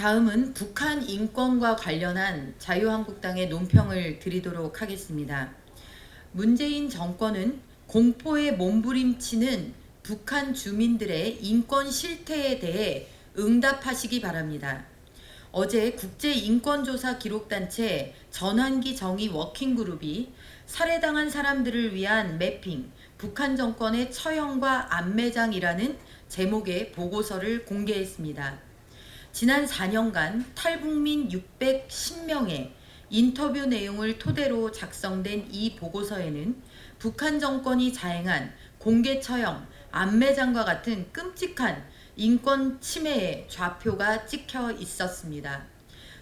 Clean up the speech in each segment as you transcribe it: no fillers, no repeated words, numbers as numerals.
다음은 북한 인권과 관련한 자유한국당의 논평을 드리도록 하겠습니다. 문재인 정권은 공포에 몸부림치는 북한 주민들의 인권 실태에 대해 응답하시기 바랍니다. 어제 국제인권조사 기록단체 전환기 정의 워킹그룹이 살해당한 사람들을 위한 매핑, 북한 정권의 처형과 안매장이라는 제목의 보고서를 공개했습니다. 지난 4년간 탈북민 610명의 인터뷰 내용을 토대로 작성된 이 보고서에는 북한 정권이 자행한 공개 처형, 안매장과 같은 끔찍한 인권 침해의 좌표가 찍혀 있었습니다.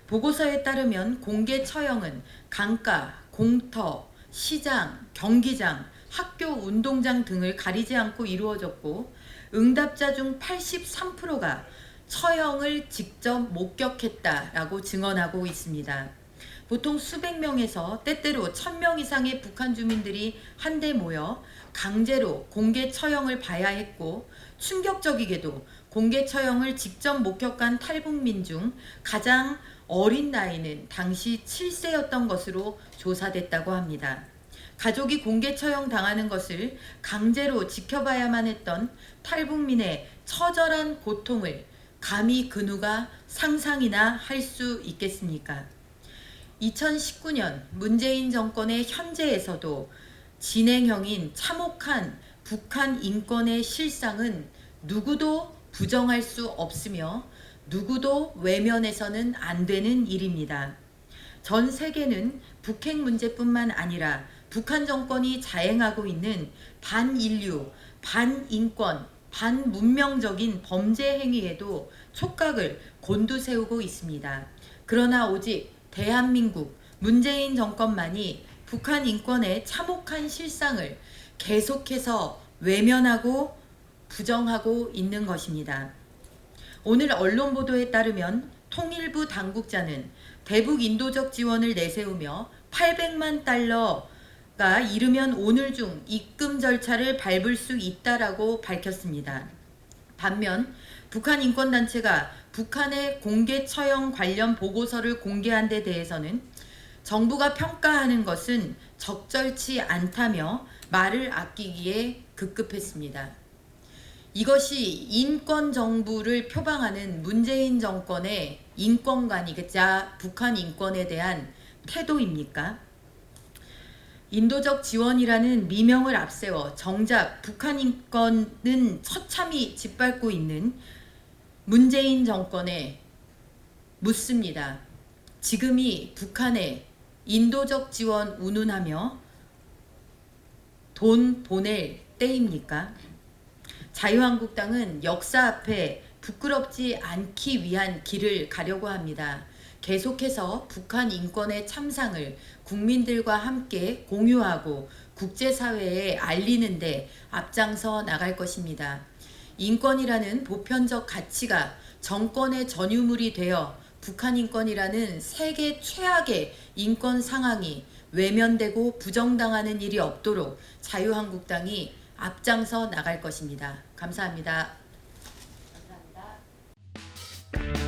보고서에 따르면 공개 처형은 강가, 공터, 시장, 경기장, 학교 운동장 등을 가리지 않고 이루어졌고 응답자 중 83%가 처형을 직접 목격했다라고 증언하고 있습니다. 보통 수백 명에서 때때로 1000명 이상의 북한 주민들이 한데 모여 강제로 공개 처형을 봐야 했고 충격적이게도 공개 처형을 직접 목격한 탈북민 중 가장 어린 나이는 당시 7세였던 것으로 조사됐다고 합니다. 가족이 공개 처형 당하는 것을 강제로 지켜봐야만 했던 탈북민의 처절한 고통을 감히 그 누가 상상이나 할 수 있겠습니까? 2019년 문재인 정권의 현재에서도 진행형인 참혹한 북한 인권의 실상은 누구도 부정할 수 없으며 누구도 외면해서는 안 되는 일입니다. 전 세계는 북핵 문제뿐만 아니라 북한 정권이 자행하고 있는 반인류, 반인권, 반문명적인 범죄 행위에도 촉각을 곤두세우고 있습니다. 그러나 오직 대한민국 문재인 정권만이 북한 인권의 참혹한 실상을 계속해서 외면하고 부정하고 있는 것입니다. 오늘 언론 보도에 따르면 통일부 당국자는 대북 인도적 지원을 내세우며 800만 달러가 이르면 오늘 중 입금 절차를 밟을 수 있다라고 밝혔습니다. 반면 북한 인권단체가 북한의 공개 처형 관련 보고서를 공개한 데 대해서는 정부가 평가하는 것은 적절치 않다며 말을 아끼기에 급급했습니다. 이것이 인권 정부를 표방하는 문재인 정권의 인권관이자 북한 인권에 대한 태도입니까? 인도적 지원이라는 미명을 앞세워 정작 북한 인권은 처참히 짓밟고 있는 문재인 정권에 묻습니다. 지금이 북한에 인도적 지원 운운하며 돈 보낼 때입니까? 자유한국당은 역사 앞에 부끄럽지 않기 위한 길을 가려고 합니다. 계속해서 북한 인권의 참상을 국민들과 함께 공유하고 국제사회에 알리는 데 앞장서 나갈 것입니다. 인권이라는 보편적 가치가 정권의 전유물이 되어 북한 인권이라는 세계 최악의 인권 상황이 외면되고 부정당하는 일이 없도록 자유한국당이 앞장서 나갈 것입니다. 감사합니다. 감사합니다.